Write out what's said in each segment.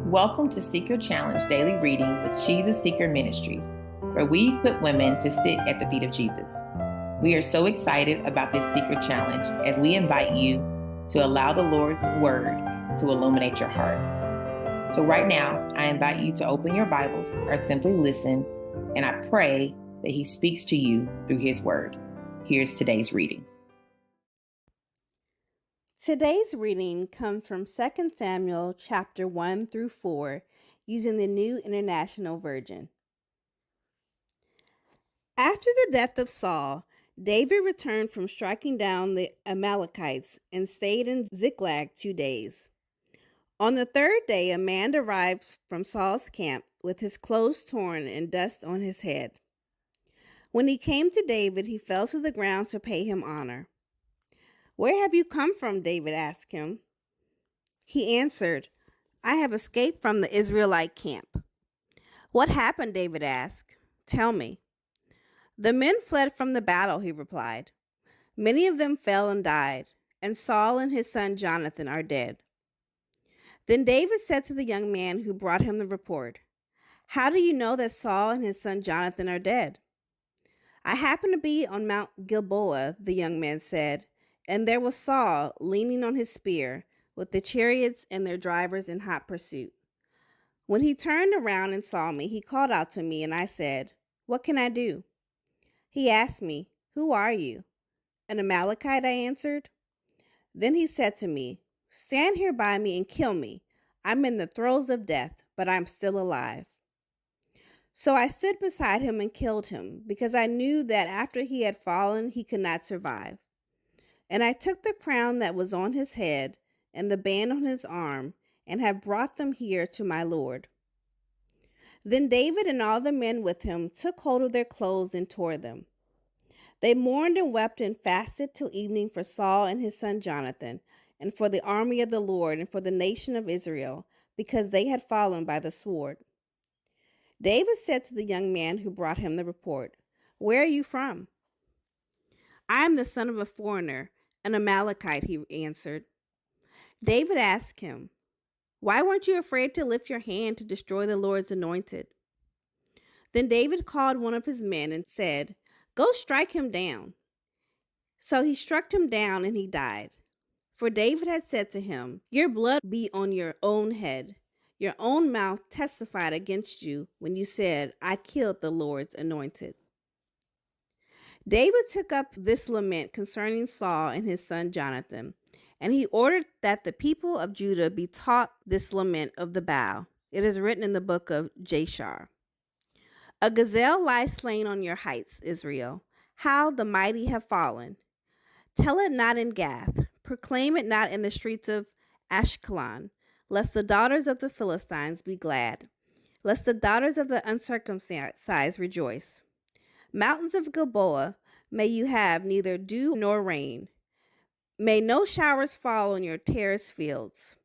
Welcome to Seeker Challenge Daily Reading with She the Seeker Ministries, where we equip women to sit at the feet of Jesus. We are so excited about this Seeker Challenge as we invite you to allow the Lord's Word to illuminate your heart. So right now, I invite you to open your Bibles or simply listen, and I pray that He speaks to you through His Word. Here's today's reading. Today's reading comes from 2 Samuel chapter 1 through 4, using the New International Version. After the death of Saul, David returned from striking down the Amalekites and stayed in Ziklag 2 days. On the third day, a man arrived from Saul's camp with his clothes torn and dust on his head. When he came to David, he fell to the ground to pay him honor. "Where have you come from?" David asked him. He answered, "I have escaped from the Israelite camp." "What happened?" David asked. "Tell me." "The men fled from the battle," he replied. "Many of them fell and died, and Saul and his son Jonathan are dead." Then David said to the young man who brought him the report, "How do you know that Saul and his son Jonathan are dead?" "I happened to be on Mount Gilboa," the young man said, "and there was Saul leaning on his spear, with the chariots and their drivers in hot pursuit. When he turned around and saw me, he called out to me, and I said, 'What can I do?' He asked me, 'Who are you?' 'An Amalekite,' I answered. Then he said to me, 'Stand here by me and kill me. I'm in the throes of death, but I'm still alive.' So I stood beside him and killed him, because I knew that after he had fallen, he could not survive. And I took the crown that was on his head and the band on his arm, and have brought them here to my Lord." Then David and all the men with him took hold of their clothes and tore them. They mourned and wept and fasted till evening for Saul and his son Jonathan, and for the army of the Lord, and for the nation of Israel, because they had fallen by the sword. David said to the young man who brought him the report, "Where are you from?" "I am the son of a foreigner, an Amalekite," he answered. David asked him, "Why weren't you afraid to lift your hand to destroy the Lord's anointed?" Then David called one of his men and said, "Go strike him down." So he struck him down, and he died. For David had said to him, "Your blood be on your own head. Your own mouth testified against you when you said, 'I killed the Lord's anointed.'" David took up this lament concerning Saul and his son Jonathan, and he ordered that the people of Judah be taught this lament of the bow. It is written in the book of Jashar. "A gazelle lies slain on your heights, Israel. How the mighty have fallen. Tell it not in Gath. Proclaim it not in the streets of Ashkelon, lest the daughters of the Philistines be glad, lest the daughters of the uncircumcised rejoice. Mountains of Gilboa, may you have neither dew nor rain. May no showers fall on your terraced fields.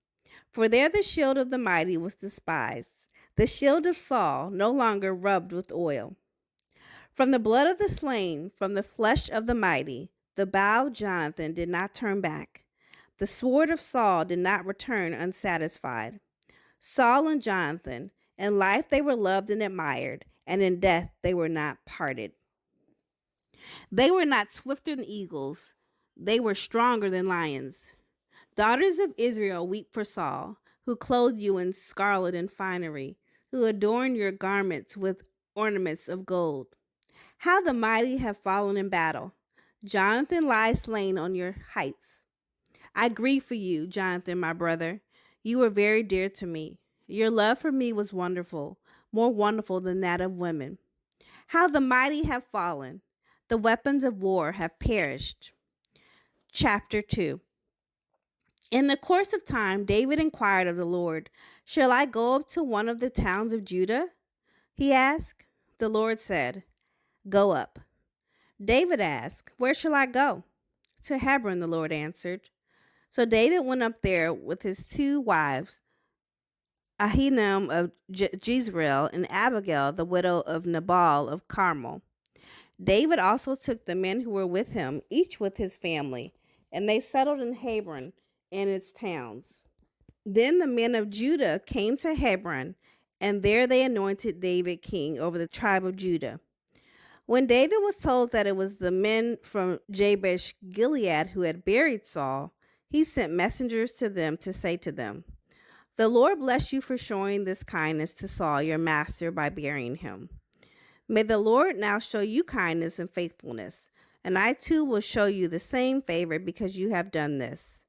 For there the shield of the mighty was despised, the shield of Saul no longer rubbed with oil. From the blood of the slain, from the flesh of the mighty, the bow of Jonathan did not turn back. The sword of Saul did not return unsatisfied. Saul and Jonathan, in life they were loved and admired, and in death they were not parted. They were not swifter than eagles, they were stronger than lions. Daughters of Israel, weep for Saul, who clothed you in scarlet and finery, who adorned your garments with ornaments of gold. How the mighty have fallen in battle. Jonathan lies slain on your heights. I grieve for you, Jonathan, my brother. You were very dear to me. Your love for me was wonderful, more wonderful than that of women. How the mighty have fallen. The weapons of war have perished. Chapter 2. In the course of time, David inquired of the Lord, "Shall I go up to one of the towns of Judah?" he asked. The Lord said, "Go up." David asked, "Where shall I go?" "To Hebron," the Lord answered. So David went up there with his 2 wives, Ahinoam of Jezreel and Abigail, the widow of Nabal of Carmel. David also took the men who were with him, each with his family, and they settled in Hebron and its towns. Then the men of Judah came to Hebron, and there they anointed David king over the tribe of Judah. When David was told that it was the men from Jabesh Gilead who had buried Saul, he sent messengers to them to say to them, "The Lord bless you for showing this kindness to Saul your master by burying him. May the Lord now show you kindness and faithfulness, and I too will show you the same favor because you have done this.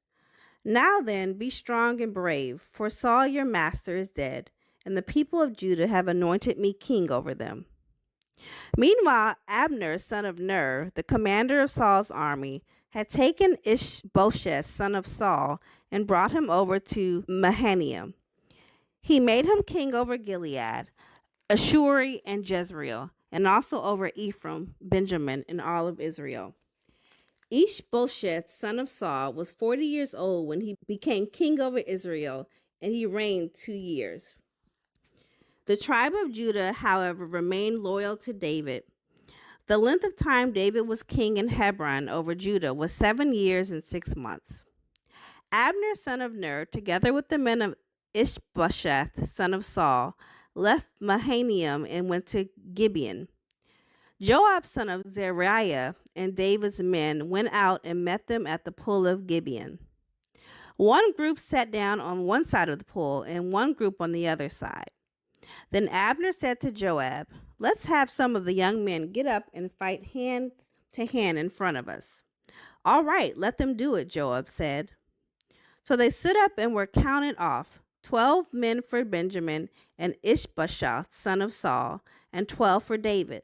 Now then, be strong and brave, for Saul your master is dead, and the people of Judah have anointed me king over them." Meanwhile, Abner, son of Ner, the commander of Saul's army, had taken Ishbosheth, son of Saul, and brought him over to Mahanaim. He made him king over Gilead, Ashuri, and Jezreel, and also over Ephraim, Benjamin, and all of Israel. Ishbosheth, son of Saul, was 40 years old when he became king over Israel, and he reigned 2 years. The tribe of Judah, however, remained loyal to David. The length of time David was king in Hebron over Judah was 7 years and 6 months. Abner, son of Ner, together with the men of Ishbosheth, son of Saul, left Mahanaim and went to Gibeon. Joab, son of Zeruiah, and David's men went out and met them at the pool of Gibeon. One group sat down on one side of the pool and one group on the other side. Then Abner said to Joab, "Let's have some of the young men get up and fight hand to hand in front of us." "All right, let them do it," Joab said. So they stood up and were counted off, 12 men for Benjamin and Ishbosheth, son of Saul, and 12 for David.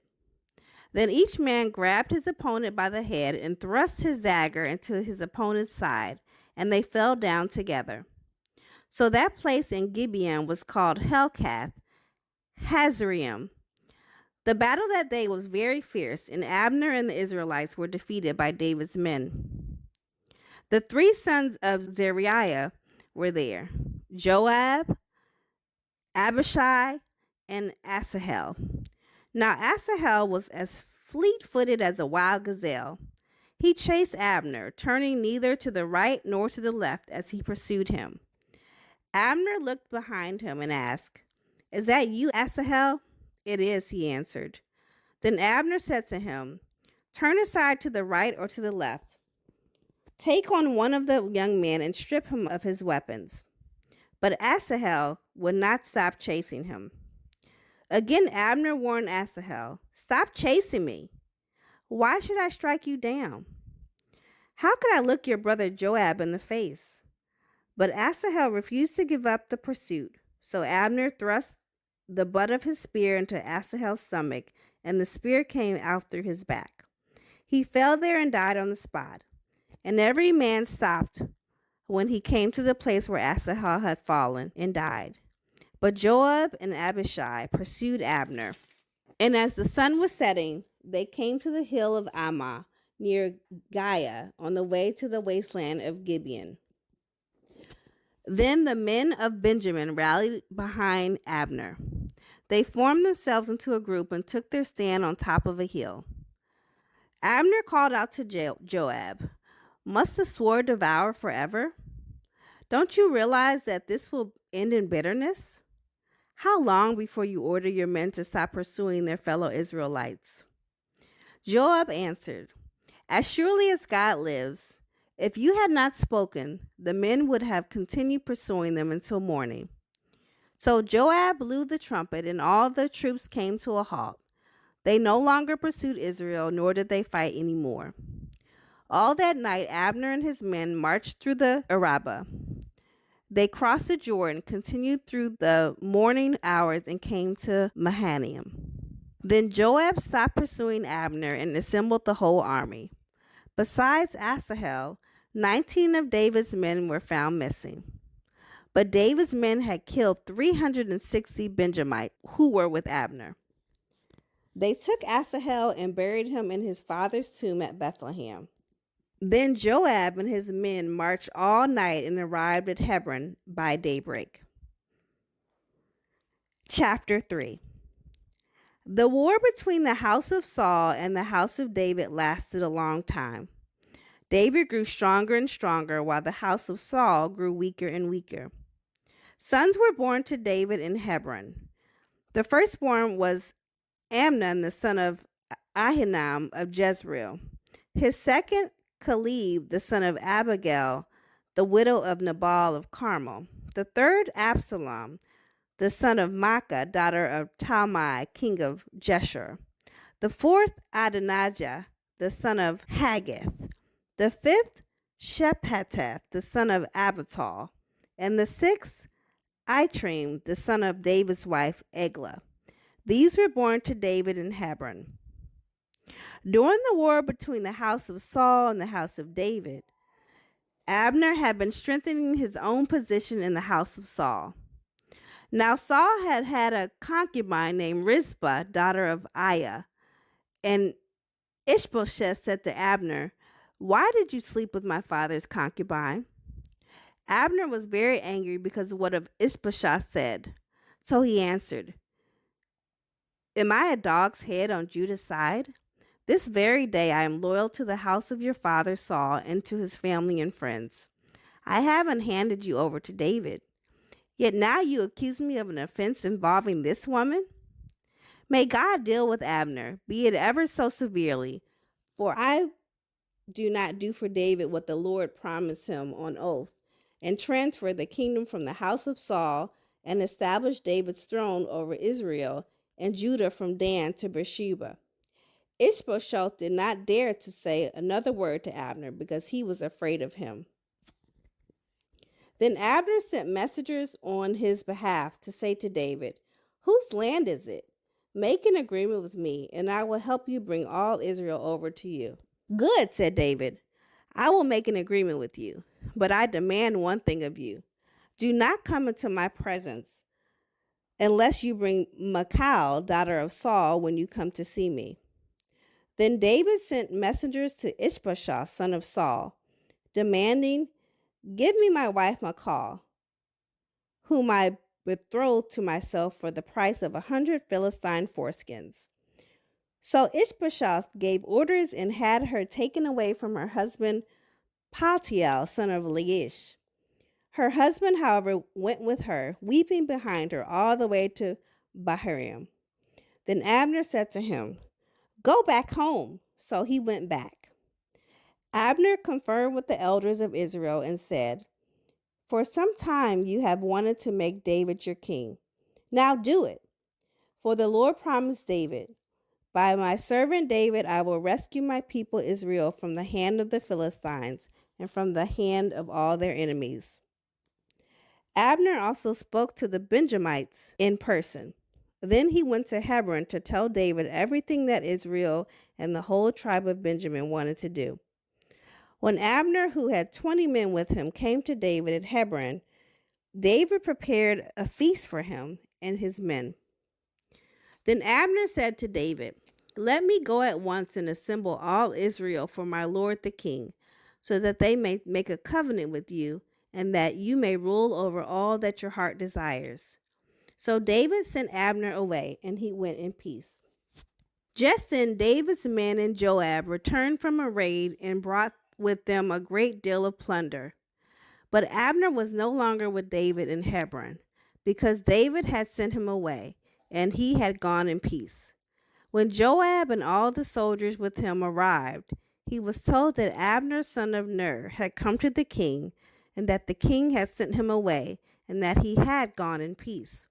Then each man grabbed his opponent by the head and thrust his dagger into his opponent's side, and they fell down together. So that place in Gibeon was called Helkath Hazaraim. The battle that day was very fierce, and Abner and the Israelites were defeated by David's men. The 3 sons of Zeruiah were there: Joab, Abishai, and Asahel. Now Asahel was as fleet-footed as a wild gazelle. He chased Abner, turning neither to the right nor to the left as he pursued him. Abner looked behind him and asked, "Is that you, Asahel?" "It is," he answered. Then Abner said to him, "Turn aside to the right or to the left. Take on one of the young men and strip him of his weapons." But Asahel would not stop chasing him. Again Abner warned Asahel, "Stop chasing me. Why should I strike you down? How could I look your brother Joab in the face?" But Asahel refused to give up the pursuit. So Abner thrust the butt of his spear into Asahel's stomach, and the spear came out through his back. He fell there and died on the spot. And every man stopped when he came to the place where Asahel had fallen and died. But Joab and Abishai pursued Abner. And as the sun was setting, they came to the hill of Ammah near Giah on the way to the wasteland of Gibeon. Then the men of Benjamin rallied behind Abner. They formed themselves into a group and took their stand on top of a hill. Abner called out to Joab, "Must the sword devour forever? Don't you realize that this will end in bitterness? How long before you order your men to stop pursuing their fellow Israelites?" Joab answered, "As surely as God lives, if you had not spoken, the men would have continued pursuing them until morning." So Joab blew the trumpet, and all the troops came to a halt. They no longer pursued Israel, nor did they fight any more. All that night, Abner and his men marched through the Arabah. They crossed the Jordan, continued through the morning hours, and came to Mahanaim. Then Joab stopped pursuing Abner and assembled the whole army. Besides Asahel, 19 of David's men were found missing. But David's men had killed 360 Benjamites who were with Abner. They took Asahel and buried him in his father's tomb at Bethlehem. Then Joab and his men marched all night and arrived at Hebron by daybreak. Chapter 3. The war between the house of Saul and the house of David lasted a long time. David grew stronger and stronger, while the house of Saul grew weaker and weaker. Sons were born to David in Hebron. The firstborn was Amnon, the son of Ahinoam of Jezreel. His second, Caleb, the son of Abigail, the widow of Nabal of Carmel. The third, Absalom, the son of Maacah, daughter of Talmai, king of Geshur. The fourth, Adonijah, the son of Haggith. The fifth, Shephatath, the son of Abital. And the sixth, Itream, the son of David's wife, Eglah. These were born to David in Hebron. During the war between the house of Saul and the house of David, Abner had been strengthening his own position in the house of Saul. Now Saul had had a concubine named Rizpah, daughter of Aiah, and Ishbosheth said to Abner, "Why did you sleep with my father's concubine?" Abner was very angry because of what Ishbosheth said. So he answered, "Am I a dog's head on Judah's side? This very day I am loyal to the house of your father Saul and to his family and friends. I haven't handed you over to David. Yet now you accuse me of an offense involving this woman? May God deal with Abner, be it ever so severely, for I do not do for David what the Lord promised him on oath, and transfer the kingdom from the house of Saul and establish David's throne over Israel and Judah from Dan to Beersheba." Ishbosheth did not dare to say another word to Abner because he was afraid of him. Then Abner sent messengers on his behalf to say to David, "Whose land is it? Make an agreement with me, and I will help you bring all Israel over to you." "Good," said David. "I will make an agreement with you, but I demand one thing of you. Do not come into my presence unless you bring Michal, daughter of Saul, when you come to see me." Then David sent messengers to Ishbosheth, son of Saul, demanding, "Give me my wife Michal, whom I betrothed to myself for the price of 100 Philistine foreskins." So Ishbosheth gave orders and had her taken away from her husband Paltiel, son of Laish. Her husband, however, went with her, weeping behind her all the way to Bahurim. Then Abner said to him, "Go back home." So he went back. Abner conferred with the elders of Israel and said, "For some time you have wanted to make David your king. Now do it. For the Lord promised David, 'By my servant David I will rescue my people Israel from the hand of the Philistines and from the hand of all their enemies.'" Abner also spoke to the Benjamites in person. Then he went to Hebron to tell David everything that Israel and the whole tribe of Benjamin wanted to do. When Abner, who had 20 men with him, came to David at Hebron, David prepared a feast for him and his men. Then Abner said to David, "Let me go at once and assemble all Israel for my lord the king, so that they may make a covenant with you, and that you may rule over all that your heart desires." So David sent Abner away, and he went in peace. Just then David's men and Joab returned from a raid and brought with them a great deal of plunder. But Abner was no longer with David in Hebron, because David had sent him away, and he had gone in peace. When Joab and all the soldiers with him arrived, he was told that Abner, son of Ner, had come to the king, and that the king had sent him away, and that he had gone in peace.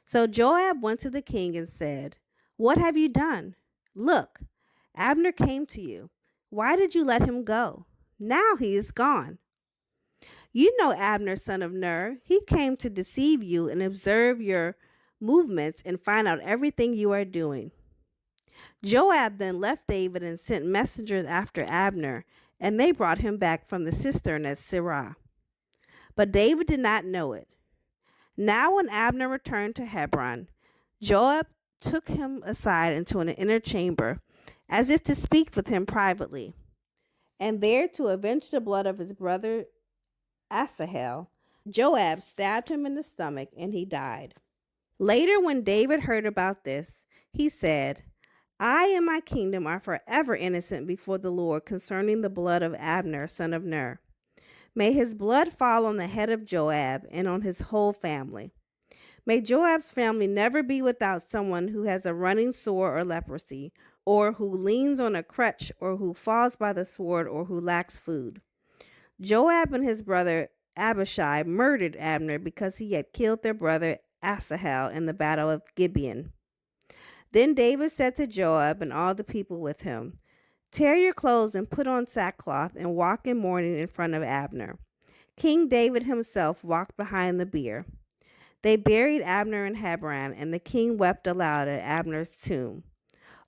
So Joab went to the king and said, "What have you done? Look, Abner came to you. Why did you let him go? Now he is gone. You know Abner, son of Ner. He came to deceive you and observe your movements and find out everything you are doing." Joab then left David and sent messengers after Abner, and they brought him back from the cistern at Sirah. But David did not know it. Now when Abner returned to Hebron, Joab took him aside into an inner chamber, as if to speak with him privately. And there, to avenge the blood of his brother Asahel, Joab stabbed him in the stomach, and he died. Later, when David heard about this, he said, "I and my kingdom are forever innocent before the Lord concerning the blood of Abner, son of Ner." May his blood fall on the head of Joab and on his whole family. May Joab's family never be without someone who has a running sore or leprosy, or who leans on a crutch, or who falls by the sword, or who lacks food. Joab and his brother Abishai murdered Abner because he had killed their brother Asahel in the battle of Gibeon. Then David said to Joab and all the people with him, "Tear your clothes and put on sackcloth and walk in mourning in front of Abner." King David himself walked behind the bier. They buried Abner in Hebron, and the king wept aloud at Abner's tomb.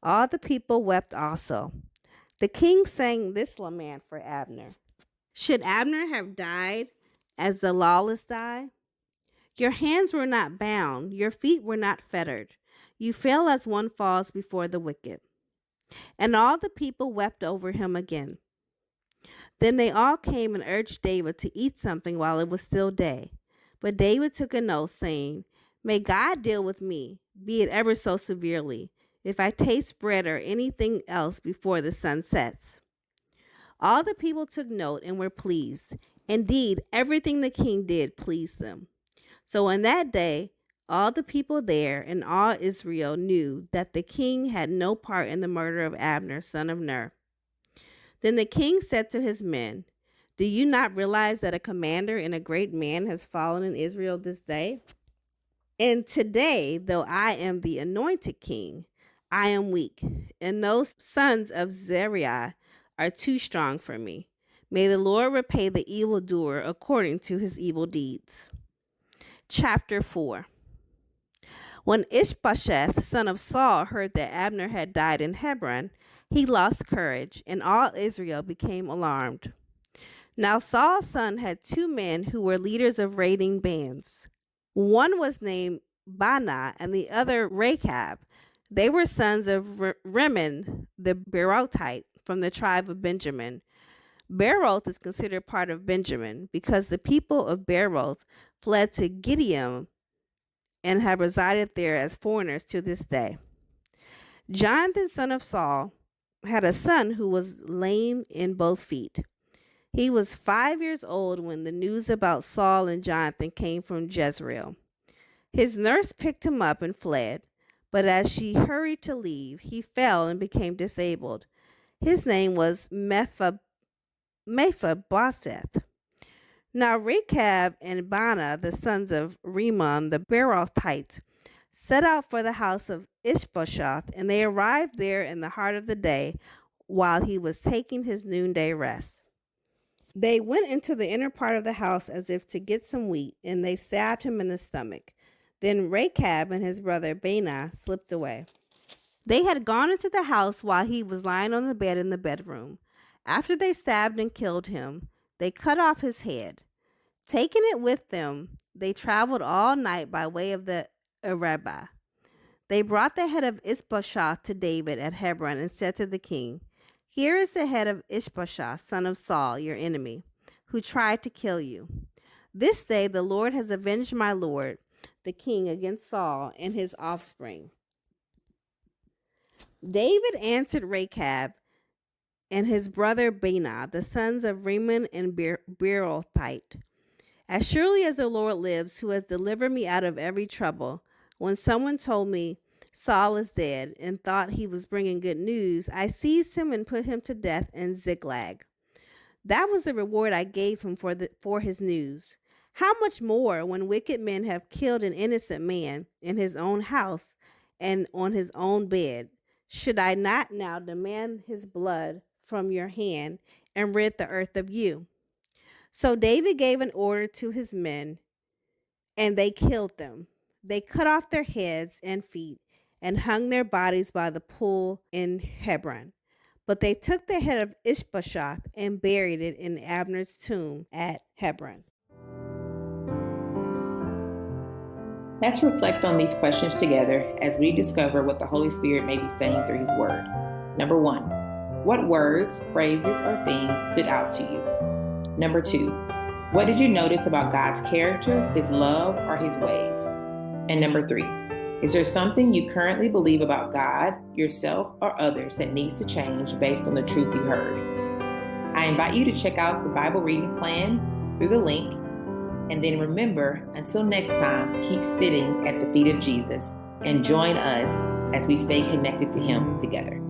All the people wept also. The king sang this lament for Abner. Should Abner have died as the lawless die? Your hands were not bound, your feet were not fettered. You fell as one falls before the wicked. And all the people wept over him again. Then they all came and urged David to eat something while it was still day. But David took an oath, saying, "May God deal with me, be it ever so severely, if I taste bread or anything else before the sun sets." All the people took note and were pleased. Indeed, everything the king did pleased them. So on that day, all the people there and all Israel knew that the king had no part in the murder of Abner, son of Ner. Then the king said to his men, "Do you not realize that a commander and a great man has fallen in Israel this day? And today, though I am the anointed king, I am weak, and those sons of Zeruiah are too strong for me. May the Lord repay the evildoer according to his evil deeds." Chapter 4. When Ishbosheth, son of Saul, heard that Abner had died in Hebron, he lost courage, and all Israel became alarmed. Now Saul's son had 2 men who were leaders of raiding bands. One was named Baanah and the other Rechab. They were sons of Rimmon the Beerothite from the tribe of Benjamin. Beeroth is considered part of Benjamin because the people of Beeroth fled to Gibeon and have resided there as foreigners to this day. Jonathan, son of Saul, had a son who was lame in both feet. He was 5 years old when the news about Saul and Jonathan came from Jezreel. His nurse picked him up and fled, but as she hurried to leave, he fell and became disabled. His name was Mephibosheth. Now Rechab and Baanah, the sons of Rimmon the Beerothite, set out for the house of Ishbosheth, and they arrived there in the heart of the day while he was taking his noonday rest. They went into the inner part of the house as if to get some wheat, and they stabbed him in the stomach. Then Rechab and his brother Baanah slipped away. They had gone into the house while he was lying on the bed in the bedroom. After they stabbed and killed him, they cut off his head. Taking it with them, they traveled all night by way of the Arabah. They brought the head of Ishbosheth to David at Hebron and said to the king, "Here is the head of Ishbosheth, son of Saul, your enemy, who tried to kill you. This day the Lord has avenged my lord, the king, against Saul and his offspring." David answered Rechab and his brother Baanah, the sons of Rimmon and Beerothite, "As surely as the Lord lives, who has delivered me out of every trouble, when someone told me Saul is dead and thought he was bringing good news, I seized him and put him to death in Ziklag. That was the reward I gave him for his news. How much more when wicked men have killed an innocent man in his own house and on his own bed? Should I not now demand his blood from your hand and rid the earth of you?" So David gave an order to his men, and they killed them. They cut off their heads and feet and hung their bodies by the pool in Hebron. But they took the head of Ishbosheth and buried it in Abner's tomb at Hebron. Let's reflect on these questions together as we discover what the Holy Spirit may be saying through His Word. Number 1, what words, phrases, or things stood out to you? Number 2, what did you notice about God's character, His love, or His ways? And number 3, is there something you currently believe about God, yourself, or others that needs to change based on the truth you heard? I invite you to check out the Bible reading plan through the link. And then remember, until next time, keep sitting at the feet of Jesus and join us as we stay connected to Him together.